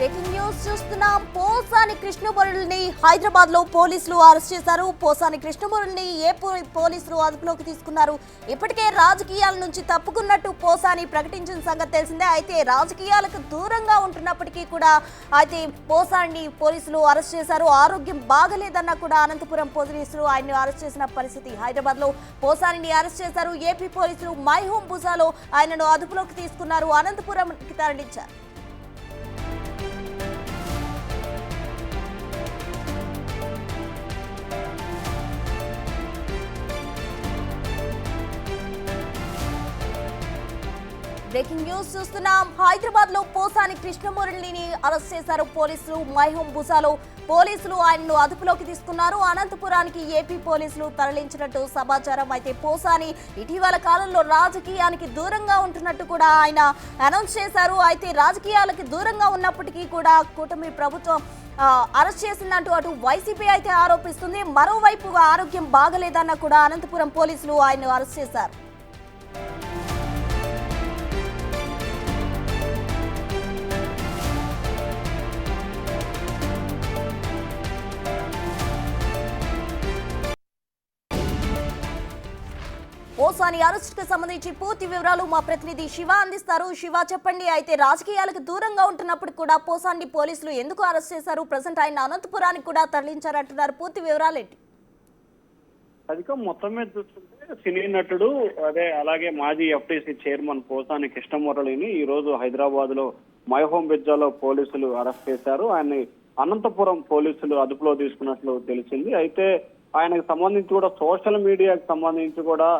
Breaking news చూస్తున్నాం. పోసాని కృష్ణమురళిని హైదరాబాద్ లో పోలీసులు అరెస్ట్ చేశారు. పోసాని కృష్ణమురళిని పోలీసులు అదుపులోకి తీసుకున్నారు. ఇప్పటికే రాజకీయాల నుంచి తప్పుకున్నట్టు పోసాని ప్రకటించిన సంగతి తెలిసిందే. అయితే రాజకీయాలకు దూరంగా ఉంటున్నప్పటికీ కూడా అయితే పోసాని పోలీసులు అరెస్ట్ చేశారు. ఆరోగ్యం బాగలేదన్న కూడా అనంతపురం పోలీసులు ఆయన్ని అరెస్ట్ చేసిన పరిస్థితి. హైదరాబాద్ లో పోసానిని అరెస్ట్ చేశారు. ఏపీ పోలీసులు మై హోమ్ బుజాలో ఆయనను అదుపులోకి తీసుకున్నారు. అనంతపురంకి తరలించారు. బ్రేకింగ్ న్యూస్ చూస్తున్నాం. హైదరాబాద్ లో పోసాని కృష్ణమురళిని అరెస్ట్ చేశారు పోలీసులు. మై హోమ్ బుసాలో పోలీసులు ఆయనను అదుపులోకి తీసుకున్నారు. అనంతపురానికి ఏపీ పోలీసులు తరలించినట్టు సమాచారం. అయితే పోసాని ఇటీవల కాలంలో రాజకీయానికి దూరంగా ఉంటున్నట్టు కూడా ఆయన అనౌన్స్ చేశారు. అయితే రాజకీయాలకి దూరంగా ఉన్నప్పటికీ కూడా కూటమి ప్రభుత్వం అరెస్ట్ చేసిందంటూ అటు వైసీపీ అయితే ఆరోపిస్తుంది. మరోవైపు ఆరోగ్యం బాగలేదన్న కూడా అనంతపురం పోలీసులు ఆయన్ను అరెస్ట్ చేశారు. పోసాని అరెస్ట్ కు సంబంధించి పూర్తి వివరాలు మా ప్రతినిధి శివ అందిస్తారు. శివ, చెప్పండి. అయితే రాజకీయాలకు దూరంగా ఉంటున్నప్పుడు కూడా పోసాని పోలీసులు ఎందుకు అరెస్ట్ చేశారు? ప్రజెంట్ ఆయన అనంతపురానికి కూడా తరలించారంటున్నారు. పూర్తి వివరాలు ఏంటి? అధికం మొత్తం మీద చూస్తుంటే సినీ నటుడు అలాగే మాజీ ఎఫ్టీసీ చైర్మన్ పోసాని కృష్ణమురళిని ఈ రోజు హైదరాబాద్ లో మై హోమ్ బిజ్జాలో పోలీసులు అరెస్ట్ చేశారు. ఆయన్ని అనంతపురం పోలీసులు అదుపులో తీసుకున్నట్లు తెలిసింది. అయితే ఆయనకు సంబంధించి కూడా సోషల్ మీడియాకు సంబంధించి కూడా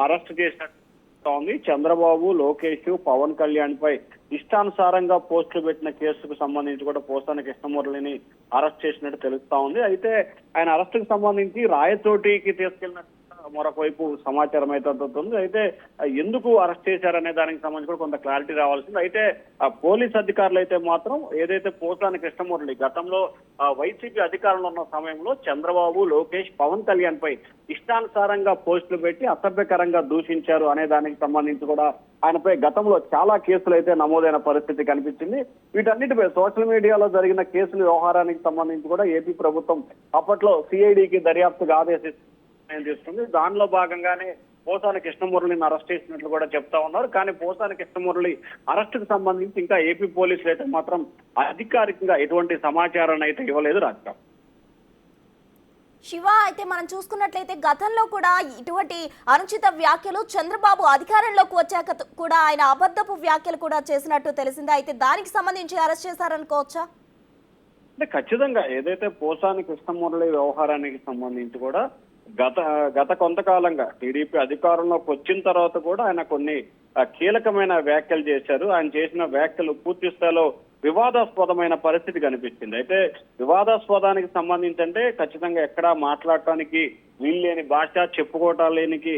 అరెస్ట్ చేసినట్టు ఉంది. చంద్రబాబు, లోకేష్, పవన్ కళ్యాణ్ పై ఇష్టానుసారంగా పోస్టులు పెట్టిన కేసుకు సంబంధించి కూడా పోసాని కృష్ణమురళిని అరెస్ట్ చేసినట్టు తెలుస్తా ఉంది. అయితే ఆయన అరెస్ట్ కు సంబంధించి రాయచోటికి తీసుకెళ్లినట్టు మరొక వైపు సమాచారం అయితే అందుతుంది. అయితే ఎందుకు అరెస్ట్ చేశారనే దానికి సంబంధించి కూడా కొంత క్లారిటీ రావాల్సింది. అయితే పోలీస్ అధికారులు అయితే మాత్రం ఏదైతే పోసాని కృష్ణమురళి గతంలో వైసీపీ అధికారంలో ఉన్న సమయంలో చంద్రబాబు, లోకేష్, పవన్ కళ్యాణ్ పై ఇష్టానుసారంగా పోస్టులు పెట్టి అసభ్యకరంగా దూషించారు అనే దానికి సంబంధించి కూడా ఆయనపై గతంలో చాలా కేసులు అయితే నమోదైన పరిస్థితి కనిపించింది. వీటన్నిటిపై సోషల్ మీడియాలో జరిగిన కేసుల వ్యవహారానికి సంబంధించి కూడా ఏపీ ప్రభుత్వం అప్పట్లో సిఐడికి దర్యాప్తుగా తీసుకుంది. దానిలో భాగంగానే పోసాని కృష్ణమురళిని అరెస్ట్ చేసినట్లు కూడా చెప్తా ఉన్నారు. కానీ పోసాని కృష్ణమురళి అరెస్టుకు సంబంధించి ఇంకా ఏపీ పోలీసులు అయితే మాత్రం అధికారికంగా ఎటువంటి సమాచారాన్ని అయితే ఇవ్వలేదు. రాజకీయం శివ, అయితే మనం చూసుకున్నట్లయితే గతంలో కూడా ఇటువంటి అనుచిత వ్యాఖ్యలు చంద్రబాబు అధికారంలోకి వచ్చాక కూడా ఆయన అబద్ధపు వ్యాఖ్యలు కూడా చేసినట్టు తెలిసింది. అయితే దానికి సంబంధించి అరెస్ట్ చేశారనుకోవచ్చా? అంటే ఖచ్చితంగా ఏదైతే పోసాని కృష్ణమురళి వ్యవహారానికి సంబంధించి కూడా గత కొంతకాలంగా టీడీపీ అధికారంలోకి వచ్చిన తర్వాత కూడా ఆయన కొన్ని కీలకమైన వ్యాఖ్యలు చేశారు. ఆయన చేసిన వ్యాఖ్యలు పూర్తి స్థాయిలో వివాదాస్పదమైన పరిస్థితి కనిపించింది. అయితే వివాదాస్పదానికి సంబంధించి అంటే ఖచ్చితంగా ఎక్కడా మాట్లాడటానికి వీల్లేని భాష, చెప్పుకోవటానికి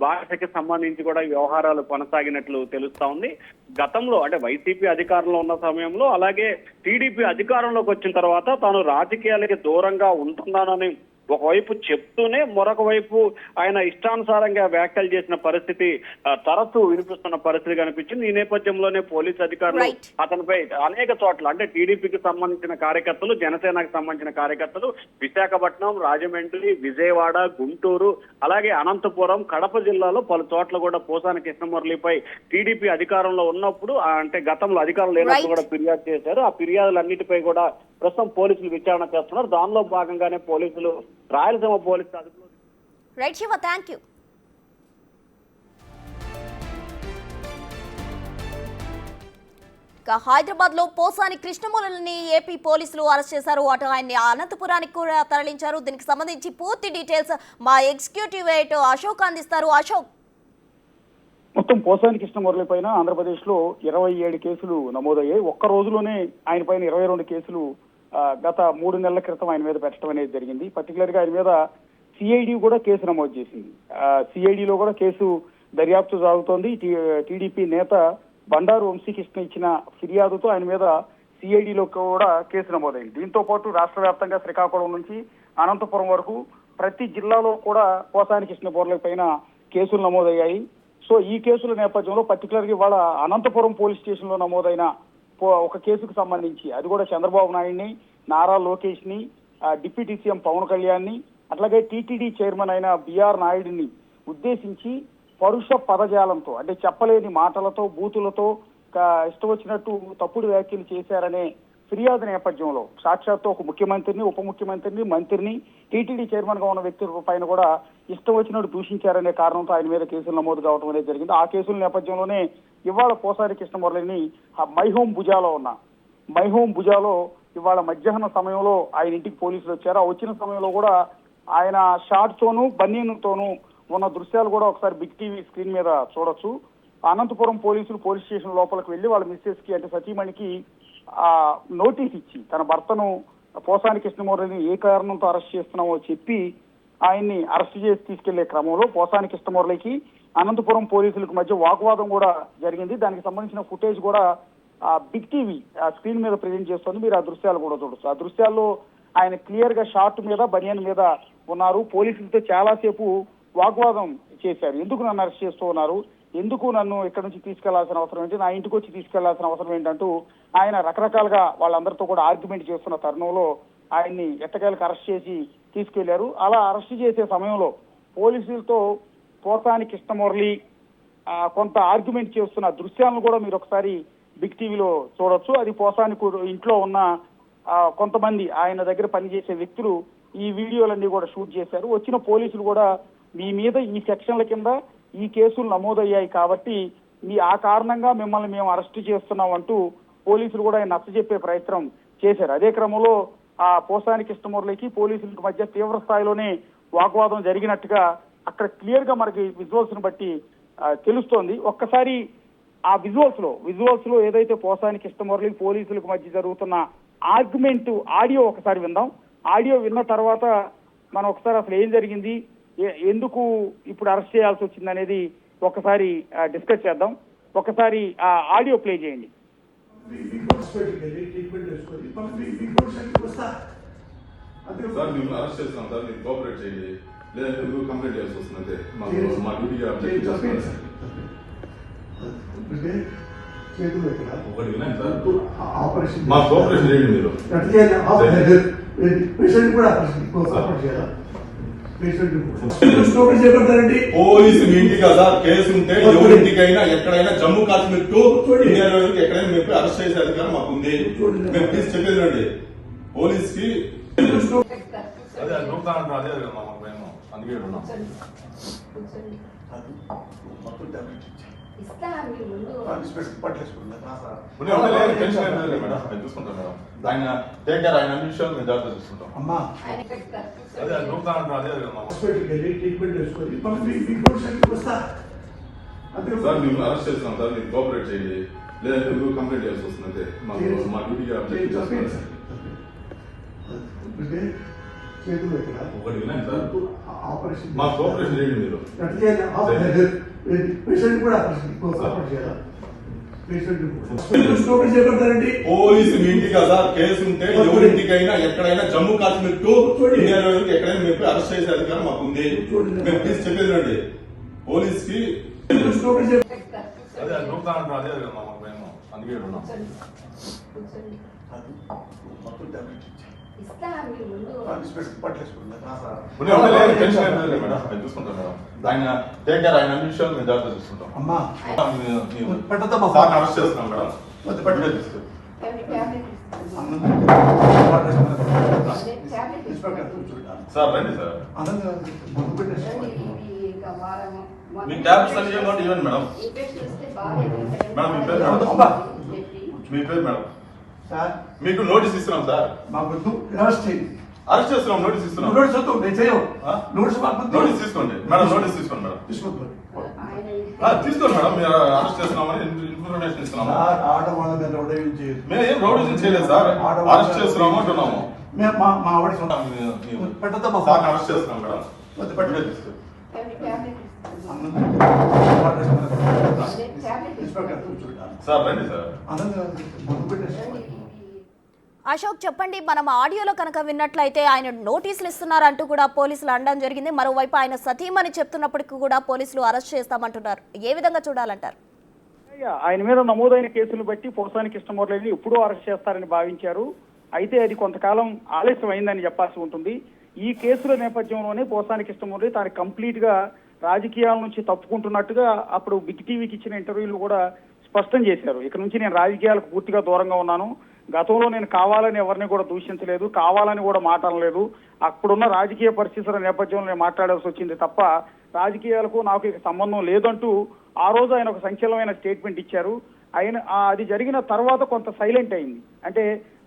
భాషకి సంబంధించి కూడా వ్యవహారాలు కొనసాగినట్లు తెలుస్తా ఉంది. గతంలో అంటే వైసీపీ అధికారంలో ఉన్న సమయంలో అలాగే టీడీపీ అధికారంలోకి వచ్చిన తర్వాత తాను రాజకీయాలకి దూరంగా ఉంటున్నానని ఒకవైపు చెప్తూనే మరొక వైపు ఆయన ఇష్టానుసారంగా వ్యాఖ్యలు చేసిన పరిస్థితి తరచూ వినిపిస్తున్న పరిస్థితి కనిపించింది. ఈ నేపథ్యంలోనే పోలీసు అధికారులు అతనిపై అనేక చోట్ల అంటే టీడీపీకి సంబంధించిన కార్యకర్తలు, జనసేనకు సంబంధించిన కార్యకర్తలు విశాఖపట్నం, రాజమండ్రి, విజయవాడ, గుంటూరు, అలాగే అనంతపురం, కడప జిల్లాలో పలు చోట్ల కూడా పోసాని కృష్ణమురళిపై టీడీపీ అధికారంలో ఉన్నప్పుడు అంటే గతంలో అధికారం లేనప్పుడు కూడా ఫిర్యాదు చేశారు. ఆ ఫిర్యాదులన్నిటిపై కూడా ప్రస్తుతం పోలీసులు విచారణ చేస్తున్నారు. దానిలో భాగంగానే పోలీసులు రాయలసీమ పోలీసులు అదుపులో. Right Shiva, thank you. Hyderabad లో పోసాని కృష్ణమురళిని ఏపీ పోలీసులు అరెస్ట్ చేశారు. అటు ఆయన్ని అనంతపురానికి కూడా తరలించారు. దీనికి సంబంధించి పూర్తి డీటెయిల్స్ మా ఎగ్జిక్యూటివ్ ఎడిటర్ అశోక్ అందిస్తారు. అశోక్, మొత్తం పోసాని కృష్ణమురళి పైన ఆంధ్రప్రదేశ్ లో 27 కేసులు నమోదయ్యాయి. ఒక్క రోజులోనే ఆయన పైన 22 కేసులు గత 3 నెలల క్రితం ఆయన మీద పెట్టడం అనేది జరిగింది. పర్టికులర్ గా ఆయన మీద సిఐడి కూడా కేసు నమోదు చేసింది. సిఐడిలో కూడా కేసు దర్యాప్తు సాగుతోంది. టీడీపీ నేత బండారు వంశీకృష్ణ ఇచ్చిన ఫిర్యాదుతో ఆయన మీద సిఐడిలో కూడా కేసు నమోదైంది. దీంతో పాటు రాష్ట్ర వ్యాప్తంగా శ్రీకాకుళం నుంచి అనంతపురం వరకు ప్రతి జిల్లాలో కూడా పోసాని కృష్ణమురళి పైన కేసులు నమోదయ్యాయి. సో ఈ కేసుల నేపథ్యంలో పర్టికులర్ గా ఇవాళ అనంతపురం పోలీస్ స్టేషన్ లో నమోదైన ఒక కేసుకు సంబంధించి అది కూడా చంద్రబాబు నాయుడిని, నారా లోకేష్ ని, డిప్యూటీ సీఎం పవన్ కళ్యాణ్ ని, అట్లాగే టీటీడీ చైర్మన్ అయిన బిఆర్ నాయుడిని ఉద్దేశించి పరుష పదజాలంతో అంటే చెప్పలేని మాటలతో బూతులతో ఇష్టం వచ్చినట్టు తప్పుడు వ్యాఖ్యలు చేశారనే ఫిర్యాదు నేపథ్యంలో సాక్షాత్తు ఒక ముఖ్యమంత్రిని, ఉప ముఖ్యమంత్రిని, మంత్రిని, టీటీడీ చైర్మన్ గా ఉన్న వ్యక్తి పైన కూడా ఇష్టం వచ్చినట్టు దూషించారనే కారణంతో ఆయన మీద కేసులు నమోదు కావడం అనేది జరిగింది. ఆ కేసుల నేపథ్యంలోనే ఇవాళ పోసాని కృష్ణమురళిని మైహోం భుజాలో ఇవాళ మధ్యాహ్నం సమయంలో ఆయన ఇంటికి పోలీసులు వచ్చారు. ఆ వచ్చిన సమయంలో కూడా ఆయన షార్ట్ తోనూ బనీనుతోనూ ఉన్న దృశ్యాలు కూడా ఒకసారి బిగ్ టీవీ స్క్రీన్ మీద చూడొచ్చు. అనంతపురం పోలీసులు పోలీస్ స్టేషన్ లోపలికి వెళ్లి వాళ్ళ మిస్సెస్ కి అంటే సతీమణికి నోటీస్ ఇచ్చి తన భర్తను పోసాని కృష్ణమురళిని ఏ కారణంతో అరెస్ట్ చేస్తున్నామో చెప్పి ఆయన్ని అరెస్ట్ చేసి తీసుకెళ్లే క్రమంలో పోసాని కృష్ణమురళికి అనంతపురం పోలీసులకు మధ్య వాగ్వాదం కూడా జరిగింది. దానికి సంబంధించిన ఫుటేజ్ కూడా బిగ్ టీవీ స్క్రీన్ మీద ప్రెజెంట్ చేస్తుంది. మీరు ఆ దృశ్యాలు కూడా చూడొచ్చు. ఆ దృశ్యాల్లో ఆయన క్లియర్ గా షార్ట్ మీద బనియన్ మీద ఉన్నారు. పోలీసులతో చాలాసేపు వాగ్వాదం చేశారు. ఎందుకు నన్ను అరెస్ట్ చేస్తూ ఉన్నారు, ఎందుకు నన్ను ఇక్కడ నుంచి తీసుకెళ్లాల్సిన అవసరం ఏంటి, నా ఇంటికి వచ్చి తీసుకెళ్లాల్సిన అవసరం ఏంటంటూ ఆయన రకరకాలుగా వాళ్ళందరితో కూడా ఆర్గ్యుమెంట్ చేస్తున్న తరుణంలో ఆయన్ని ఎట్టకేలకు అరెస్ట్ చేసి తీసుకెళ్లారు. అలా అరెస్ట్ చేసే సమయంలో పోలీసులతో పోసాని కృష్ణమురళి కొంత ఆర్గ్యుమెంట్ చేస్తున్న దృశ్యాలను కూడా మీరు ఒకసారి బిగ్ టీవీలో చూడొచ్చు. అది పోసాని ఇంట్లో ఉన్న కొంతమంది ఆయన దగ్గర పనిచేసే వ్యక్తులు ఈ వీడియోలన్నీ కూడా షూట్ చేశారు. వచ్చిన పోలీసులు కూడా మీ మీద ఈ సెక్షన్ల కింద ఈ కేసులు నమోదయ్యాయి కాబట్టి ఆ కారణంగా మిమ్మల్ని మేము అరెస్ట్ చేస్తున్నాం అంటూ పోలీసులు కూడా ఆయన నచ్చజెప్పే ప్రయత్నం చేశారు. అదే క్రమంలో ఆ పోసాని కృష్ణమురళికి పోలీసులకు మధ్య తీవ్ర స్థాయిలోనే వాగ్వాదం జరిగినట్టుగా అక్కడ క్లియర్ గా మనకి విజువల్స్ ను బట్టి తెలుస్తోంది. ఒక్కసారి ఆ విజువల్స్ లో ఏదైతే పోసాని కృష్ణమురళి పోలీసులకు మధ్య జరుగుతున్న ఆర్గ్యుమెంట్ ఆడియో ఒకసారి విందాం. ఆడియో విన్న తర్వాత మనం ఒకసారి అసలు ఏం జరిగింది, ఎందుకు ఇప్పుడు అరెస్ట్ చేయాల్సి వచ్చింది అనేది ఒకసారి డిస్కస్ చేద్దాం. ఒకసారి ఆ ఆడియో ప్లే చేయండి. సార్ మేము అరెస్ట్ చేస్తున్నాం సార్, మీరు కోఆపరేట్ చేయండి, లేదంటే మీరు కంప్లైంట్ చేయాల్సి వస్తుంది. మా డ్యూటీ ఒకటి వినండి సార్, మా కోఆపరేషన్ చేయండి మీరు. పేషెంట్ కూడా పోలీసు మీ ఇంటి కదా కేసు ఉంటే ఎవరింటికైనా ఎక్కడైనా జమ్మూ కాశ్మీర్ టు ఇండియాలో ఎక్కడైనా మేము అరెస్ట్ చేసే అధికారం మాకు ఉంది. మేము ప్లీజ్ చెప్పేది రండి పోలీస్ కి. అదే నూపుతానంటే అదే మాకు మేము అందుకే ఉన్నాం. టెన్షన్ మేడం, మేము చూసుకుంటాం మేడం. ఆయన టేక్ కేర్, ఆయన అన్ని విషయాలు మేము జాగ్రత్త చూసుకుంటాం. అమ్మా అదే నూపుతానంటే అదే ట్రీట్మెంట్ వేసుకొని సార్ మేము అరెస్ట్ చేస్తున్నాం సార్, మీరు కోఆపరేట్ చేయండి, లేదంటే మీరు కంప్లైంట్ చేయాల్సి వస్తుంది. మా డ్యూటీ ఒకటి వినండి సార్, మా కోఆపరేషన్ చేయండి మీరు. పేషెంట్ కూడా పోలీసు మీ ఇంటి కదా కేసు ఉంటే ఎవరింటికైనా ఎక్కడైనా జమ్మూ కాశ్మీర్ టు ఇండియాలో ఎక్కడైనా మేము అరెస్ట్ చేసే అధికారం మాకు ఉంది. మేము ప్లీజ్ చెప్పేది రండి పోలీస్ కి. అదే నూపుతానంటే అదే మాకు మేము అందుకే ఉన్నాం. టెన్షన్ మేడం, మేము చూసుకుంటాం మేడం. ఆయన టేక్ కేర్, ఆయన అన్ని విషయాలు మేము జాగ్రత్త చూసుకుంటాం. అమ్మా సార్ అరెస్ట్ చేస్తున్నాం మేడం. సార్ రండి సార్, మీ ట్యాబ్లెట్స్ అన్ని ఇవ్వండి మేడం. మేడం మీ పేరు మేడం, మీ పేరు మేడం. సార్ మీకు నోటీస్ ఇస్తున్నాం సార్, మాకు అరెస్ట్ చేయండి. అరెస్ట్ చేస్తున్నాం, నోటీస్ ఇస్తున్నాం. నోటీస్ వద్దు, నేను చేయను. నోటీస్ నోటీస్ తీసుకోండి మేడం, నోటీస్ తీసుకోండి మేడం. తీసుకోండి తీసుకోండి మేడం, మీరు అరెస్ట్ చేస్తున్నామని ఇన్ఫర్మేషన్ ఇస్తున్నాము. ఆడవాళ్ళ మీద రౌడీలు చేయదు. మేము ఏం రౌడీజం చేయలేదు సార్, అరెస్ట్ చేస్తున్నాము అంటున్నాము. మా ఆవిడ పెట్టద్దమ్మా. సార్ అరెస్ట్ చేస్తున్నాం మేడం. సార్ రండి సార్. అశోక్ చెప్పండి, మనం ఆడియోలో కనుక విన్నట్లయితే ఆయన నోటీసులు ఇస్తున్నారంటూ కూడా పోలీసులు అనడం జరిగింది. మరోవైపు ఆయన సతీమని చెప్తున్నప్పటికీ కూడా పోలీసులు అరెస్ట్ చేస్తామంటున్నారు. ఏ విధంగా చూడాలంటారు? ఆయన మీద నమోదైన కేసులు బట్టి పోసాని కృష్ణమురళిని ఎప్పుడూ అరెస్ట్ చేస్తారని భావించారు. అయితే అది కొంతకాలం ఆలస్యం అయిందని చెప్పాల్సి ఉంటుంది. ఈ కేసుల నేపథ్యంలోనే పోసాని కృష్ణమురళి తాను కంప్లీట్ గా రాజకీయాల నుంచి తప్పుకుంటున్నట్టుగా అప్పుడు బిగ్ టీవీకి ఇచ్చిన ఇంటర్వ్యూలు కూడా స్పష్టం చేశారు. ఇక నుంచి నేను రాజకీయాలకు పూర్తిగా దూరంగా ఉన్నాను, గతంలో నేను కావాలని ఎవరిని కూడా దూషించలేదు, కావాలని కూడా మాట్లాడలేదు, అప్పుడున్న రాజకీయ పరిస్థితుల నేపథ్యంలో నేను మాట్లాడాల్సి వచ్చింది తప్ప రాజకీయాలకు నాకు ఇక సంబంధం లేదంటూ ఆ రోజు ఆయన ఒక సంచలనమైన స్టేట్మెంట్ ఇచ్చారు. ఆయన అది జరిగిన తర్వాత కొంత సైలెంట్ అయింది. అంటే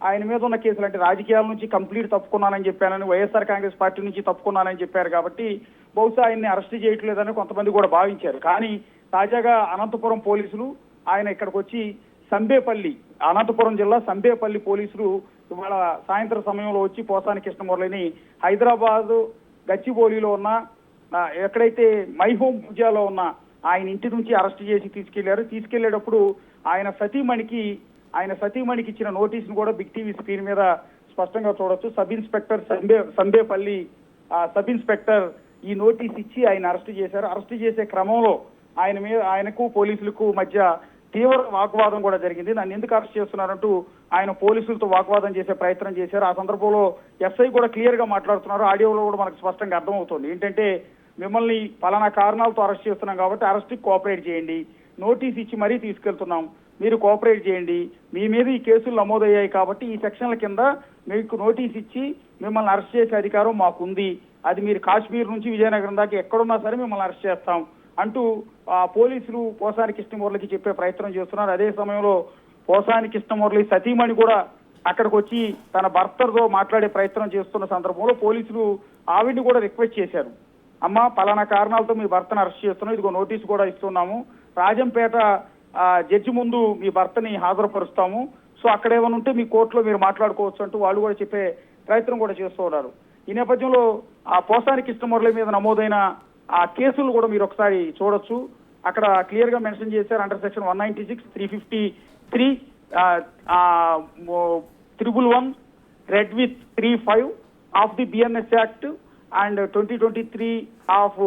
ఆయన మీద ఉన్న కేసులు అంటే రాజకీయాల నుంచి కంప్లీట్ తప్పుకున్నానని చెప్పానని, వైఎస్ఆర్ కాంగ్రెస్ పార్టీ నుంచి తప్పుకున్నానని చెప్పారు కాబట్టి బహుశా ఆయన్ని అరెస్ట్ చేయట్లేదని కొంతమంది కూడా భావించారు. కానీ తాజాగా అనంతపురం పోలీసులు ఆయన ఇక్కడికి వచ్చి సంబేపల్లి, అనంతపురం జిల్లా సంబేపల్లి పోలీసులు ఇవాళ సాయంత్రం సమయంలో వచ్చి పోసాని కృష్ణమురళిని హైదరాబాద్ గచ్చిబౌలిలో ఉన్న ఎక్కడైతే మై హోమ్ పూజాలో ఉన్న ఆయన ఇంటి నుంచి అరెస్ట్ చేసి తీసుకెళ్లారు. తీసుకెళ్లేటప్పుడు ఆయన సతీమణికి ఇచ్చిన నోటీసును కూడా బిగ్ టీవీ స్క్రీన్ మీద స్పష్టంగా చూడొచ్చు. Sub inspector Sambepalli sub inspector ఈ నోటీస్ ఇచ్చి ఆయన అరెస్ట్ చేశారు. అరెస్ట్ చేసే క్రమంలో ఆయనకు పోలీసులకు మధ్య తీవ్ర వాగ్వాదం కూడా జరిగింది. నన్ను ఎందుకు అరెస్ట్ చేస్తున్నారంటూ ఆయన పోలీసులతో వాగ్వాదం చేసే ప్రయత్నం చేశారు. ఆ సందర్భంలో ఎస్ఐ కూడా క్లియర్ గా మాట్లాడుతున్నారు. ఆడియోలో కూడా మనకు స్పష్టంగా అర్థమవుతుంది. ఏంటంటే మిమ్మల్ని పలానా కారణాలతో అరెస్ట్ చేస్తున్నాం కాబట్టి అరెస్ట్ కోఆపరేట్ చేయండి, నోటీస్ ఇచ్చి మరీ తీసుకెళ్తున్నాం, మీరు కోఆపరేట్ చేయండి, మీ మీద ఈ కేసులు నమోదయ్యాయి కాబట్టి ఈ సెక్షన్ల కింద మీకు నోటీస్ ఇచ్చి మిమ్మల్ని అరెస్ట్ చేసే అధికారం మాకుంది, అది మీరు కాశ్మీర్ నుంచి విజయనగరం దాకా ఎక్కడున్నా సరే మిమ్మల్ని అరెస్ట్ చేస్తాం అంటూ పోలీసులు పోసాని కృష్ణమురళికి చెప్పే ప్రయత్నం చేస్తున్నారు. అదే సమయంలో పోసాని కృష్ణమురళి సతీమణి కూడా అక్కడికి వచ్చి తన భర్తతో మాట్లాడే ప్రయత్నం చేస్తున్న సందర్భంలో పోలీసులు ఆవిడ్ని కూడా రిక్వెస్ట్ చేశారు. అమ్మ పలానా కారణాలతో మీ భర్తను అరెస్ట్ చేస్తున్నాం, ఇదిగో నోటీసు కూడా ఇస్తున్నాము, రాజంపేట జడ్జి ముందు మీ భర్తని హాజరుపరుస్తాము, సో అక్కడ ఏమైనా ఉంటే మీ కోర్టులో మీరు మాట్లాడుకోవచ్చు అంటూ వాళ్ళు కూడా చెప్పే ప్రయత్నం కూడా చేస్తూ ఉన్నారు. ఈ నేపథ్యంలో ఆ పోసాని కృష్ణమురళి మీద నమోదైన ఆ కేసులు కూడా మీరు ఒకసారి చూడొచ్చు. అక్కడ క్లియర్ గా మెన్షన్ చేశారు. Under section 196, 353, 111, read with 35 of the BNS act and 2023 of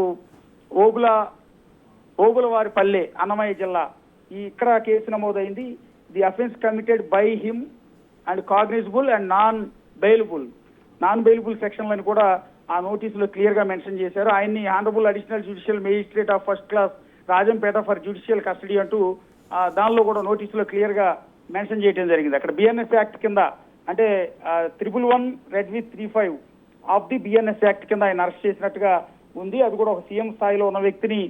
Obulavaripalle Annamayya జిల్లా ఇక్కడ కేసు నమోదైంది. The offence committed by him and cognizable and non bailable సెక్షన్లను కూడా ఆ నోటీసులో క్లియర్ గా మెన్షన్ చేశారు. ఆయన్ని honourable additional judicial magistrate of first class Rajampet for judicial custody అంటూ దానిలో కూడా నోటీసులో క్లియర్ గా మెన్షన్ చేయడం జరిగింది. అక్కడ బిఎన్ఎస్ యాక్ట్ కింద అంటే 111 read with 35 of the BNS act కింద ఆయన అరెస్ట్ చేసినట్టుగా ఉంది. అది కూడా ఒక సీఎం స్థాయిలో ఉన్న వ్యక్తిని,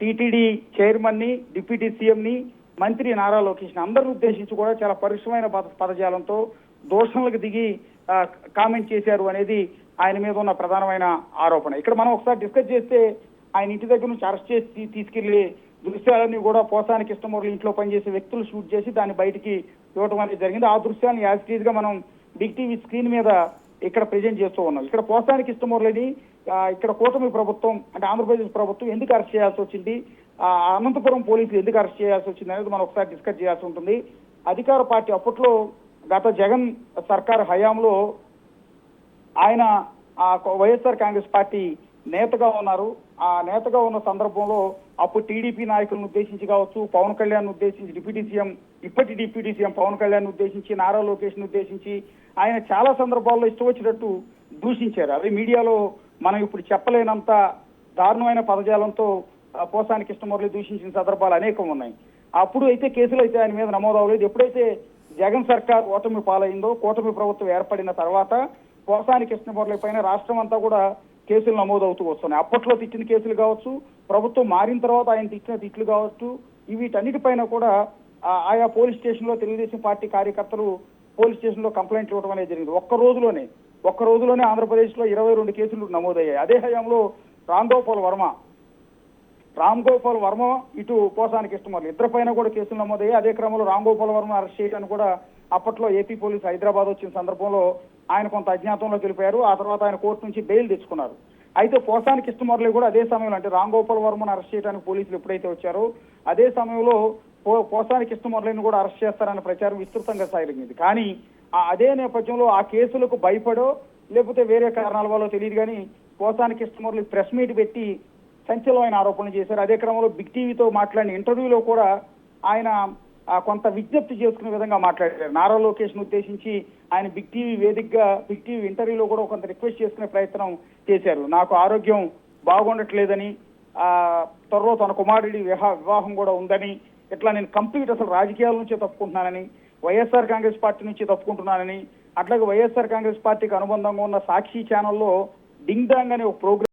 టీటీడీ చైర్మన్ ని, డిప్యూటీ సీఎం ని, మంత్రి నారా లోకేష్ అందరిని ఉద్దేశించి కూడా చాలా పరుషమైన పదజాలంతో దోషణలకు దిగి కామెంట్ చేశారు అనేది ఆయన మీద ఉన్న ప్రధానమైన ఆరోపణ. ఇక్కడ మనం ఒకసారి డిస్కస్ చేస్తే ఆయన ఇంటి దగ్గర నుంచి అరెస్ట్ చేసి తీసుకెళ్లి దృశ్యాలన్నీ కూడా పోసాని కృష్ణమురళి ఇంట్లో పనిచేసే వ్యక్తులు షూట్ చేసి దాన్ని బయటికి ఇవ్వడం అనేది జరిగింది. ఆ దృశ్యాన్ని యాజ్ టీజ్ గా మనం బిగ్ టీవీ స్క్రీన్ మీద ఇక్కడ ప్రెజెంట్ చేస్తూ ఉన్నాం. ఇక్కడ పోసాని కృష్ణమురళిని ఇక్కడ కూటమి ప్రభుత్వం అంటే ఆంధ్రప్రదేశ్ ప్రభుత్వం ఎందుకు అరెస్ట్ చేయాల్సి వచ్చింది, అనంతపురం పోలీసులు ఎందుకు అరెస్ట్ చేయాల్సి వచ్చింది అనేది మనం ఒకసారి డిస్కస్ చేయాల్సి ఉంటుంది. అధికార పార్టీ అప్పట్లో గత జగన్ సర్కార్ హయాంలో ఆయన వైఎస్ఆర్ కాంగ్రెస్ పార్టీ నేతగా ఉన్నారు. ఆ నేతగా ఉన్న సందర్భంలో అప్పుడు టీడీపీ నాయకులను ఉద్దేశించి కావచ్చు, పవన్ కళ్యాణ్ ఉద్దేశించి ఇప్పటి డిప్యూటీ సీఎం పవన్ కళ్యాణ్ ఉద్దేశించి, నారా లోకేష్ ఉద్దేశించి ఆయన చాలా సందర్భాల్లో ఇష్టం వచ్చినట్టు దూషించారు. అవి మీడియాలో మనం ఇప్పుడు చెప్పలేనంత దారుణమైన పదజాలంతో పోసాని కృష్ణమురళి దూషించిన సందర్భాలు అనేకం ఉన్నాయి. అప్పుడు అయితే కేసులు అయితే ఆయన మీద నమోదు అవ్వలేదు. ఎప్పుడైతే జగన్ సర్కార్ ఓటమి పాలైందో, కూటమి ప్రభుత్వం ఏర్పడిన తర్వాత పోసాని కృష్ణమురళి పైన రాష్ట్రం అంతా కూడా కేసులు నమోదవుతూ వస్తున్నాయి. అప్పట్లో తిట్టిన కేసులు కావచ్చు, ప్రభుత్వం మారిన తర్వాత ఆయన తిట్టిన తిట్లు కావచ్చు, వీటన్నిటిపైన కూడా ఆయా పోలీస్ స్టేషన్ లో తెలుగుదేశం పార్టీ కార్యకర్తలు పోలీస్ స్టేషన్ లో కంప్లైంట్లు ఇవ్వడం అనేది జరిగింది. ఒక్క రోజులోనే ఆంధ్రప్రదేశ్ లో 22 కేసులు నమోదయ్యాయి. అదే హయాంలో రామ్ గోపాల్ వర్మ ఇటు పోసాని కృష్ణమురళి ఇద్దరిపైన కూడా కేసులు నమోదయ్యాయి. అదే క్రమంలో రామ్ గోపాల్ వర్మ అరెస్ట్ చేయడానికి కూడా అప్పట్లో ఏపీ పోలీసు హైదరాబాద్ వచ్చిన సందర్భంలో ఆయన కొంత అజ్ఞాతంలో తెలిపారు. ఆ తర్వాత ఆయన కోర్టు నుంచి బెయిల్ తెచ్చుకున్నారు. అయితే పోసాని కృష్ణమురళి కూడా అదే సమయంలో అంటే రామ్ గోపాల్ వర్మను అరెస్ట్ చేయడానికి పోలీసులు ఎప్పుడైతే వచ్చారో అదే సమయంలో పోసాని కృష్ణమురళిని కూడా అరెస్ట్ చేస్తారన్న ప్రచారం విస్తృతంగా సాగింది. కానీ అదే నేపథ్యంలో ఆ కేసులకు భయపడో లేకపోతే వేరే కారణాల వల్ల తెలియదు కానీ పోసాని కృష్ణమురళి ప్రెస్ మీట్ పెట్టి సంచలనమైన ఆరోపణలు చేశారు. అదే క్రమంలో బిగ్ టీవీతో మాట్లాడిన ఇంటర్వ్యూలో కూడా ఆయన కొంత విజ్ఞప్తి చేసుకునే విధంగా మాట్లాడారు. నారా లోకేష్ ను ఉద్దేశించి ఆయన బిగ్ టీవీ వేదికగా బిగ్ టీవీ ఇంటర్వ్యూలో కూడా కొంత రిక్వెస్ట్ చేసుకునే ప్రయత్నం చేశారు. నాకు ఆరోగ్యం బాగుండట్లేదని, త్వరలో తన కుమారుడి వివాహం కూడా ఉందని, ఇట్లా నేను కంప్లీట్ అసలు రాజకీయాల నుంచే తప్పుకుంటున్నానని, వైఎస్ఆర్ కాంగ్రెస్ పార్టీ నుంచి తప్పుకుంటున్నానని, అట్లాగే వైఎస్ఆర్ కాంగ్రెస్ పార్టీకి అనుబంధంగా ఉన్న సాక్షి ఛానల్లో డింగ్ డాంగ్ అనే ఒక ప్రోగ్రామ్